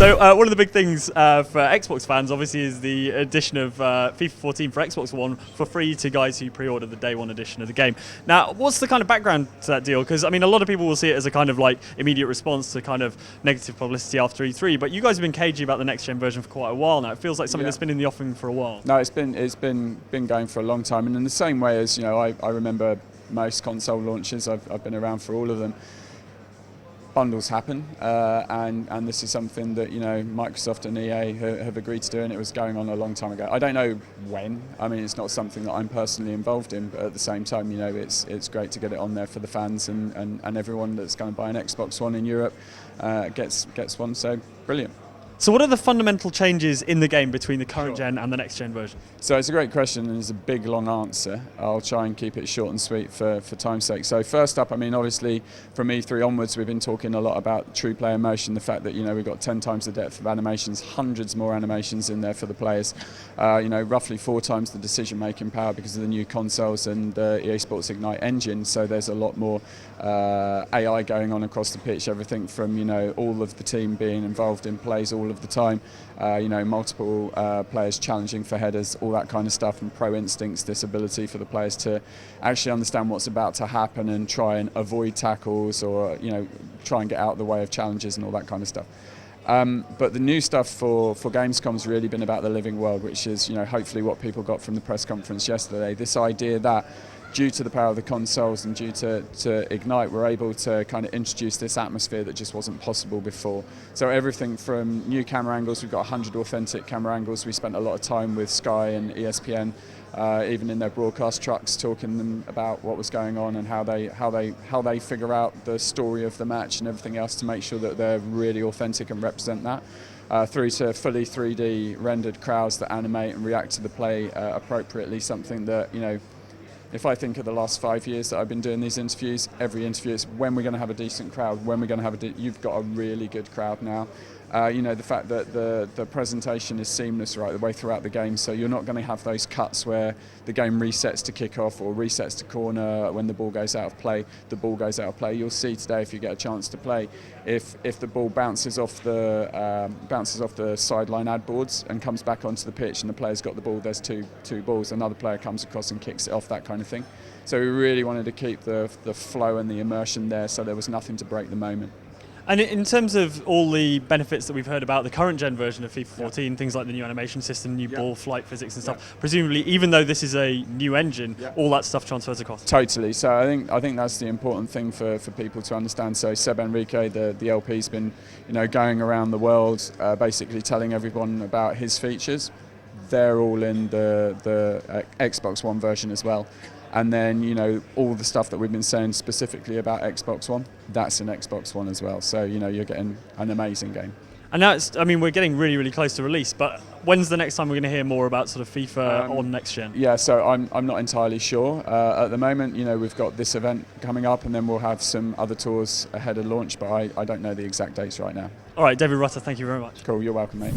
So one of the big things for Xbox fans, obviously, is the addition of FIFA 14 for Xbox One for free to guys who pre-ordered the day one edition of the game. Now, what's the kind of background to that deal? Because I mean, a lot of people will see it as a kind of like immediate response to kind of negative publicity after E3, but you guys have been cagey about the next gen version for quite a while now. It feels like something that's been in the offing for a while. No, it's been going for a long time, and in the same way as I remember most console launches. I've been around for all of them. Bundles happen, and this is something that Microsoft and EA have agreed to do, and it was going on a long time ago. I don't know when. I mean, it's not something that I'm personally involved in, but at the same time, it's great to get it on there for the fans and everyone that's going to buy an Xbox One in Europe gets one. So brilliant. So what are the fundamental changes in the game between the current gen and the next gen version? So it's a great question, and it's a big long answer. I'll try and keep it short and sweet for time's sake. So first up, I mean, obviously from E3 onwards, we've been talking a lot about true player motion, the fact that we've got 10 times the depth of animations, hundreds more animations in there for the players, roughly 4 times the decision making power because of the new consoles and EA Sports Ignite engine. So there's a lot more AI going on across the pitch, everything from all of the team being involved in plays all of the time, multiple players challenging for headers, all that kind of stuff, and pro instincts, this ability for the players to actually understand what's about to happen and try and avoid tackles or try and get out of the way of challenges and all that kind of stuff. But the new stuff for Gamescom's really been about the living world, which is hopefully what people got from the press conference yesterday. This idea that due to the power of the consoles and due to Ignite, we're able to kind of introduce this atmosphere that just wasn't possible before. So everything from new camera angles, we've got 100 authentic camera angles. We spent a lot of time with Sky and ESPN, even in their broadcast trucks, talking them about what was going on and how they figure out the story of the match and everything else to make sure that they're really authentic and represent that. Through to fully 3D rendered crowds that animate and react to the play appropriately, something that if I think of the last 5 years that I've been doing these interviews, every interview is when we're going to have a decent crowd, when we're going to have you've got a really good crowd now. The fact that the presentation is seamless right the way throughout the game, so you're not going to have those cuts where the game resets to kick off or resets to corner when the ball goes out of play. The ball goes out of play. You'll see today if you get a chance to play, if the ball bounces off the sideline ad boards and comes back onto the pitch and the player's got the ball, there's two balls. Another player comes across and kicks it off, that kind of thing. So we really wanted to keep the flow and the immersion there, so there was nothing to break the moment. And in terms of all the benefits that we've heard about the current gen version of FIFA 14, things like the new animation system, new ball flight physics and stuff, presumably, even though this is a new engine, all that stuff transfers across. Totally. So I think that's the important thing for people to understand. So Seb Enrique, the LP's been going around the world, basically telling everyone about his features. They're all in the Xbox One version as well. And then, all the stuff that we've been saying specifically about Xbox One, that's in Xbox One as well. So, you're getting an amazing game. And now we're getting really, really close to release, but when's the next time we're going to hear more about sort of FIFA on next gen? Yeah, so I'm not entirely sure. At the moment, we've got this event coming up, and then we'll have some other tours ahead of launch, but I don't know the exact dates right now. All right, David Rutter, thank you very much. Cool, you're welcome, mate.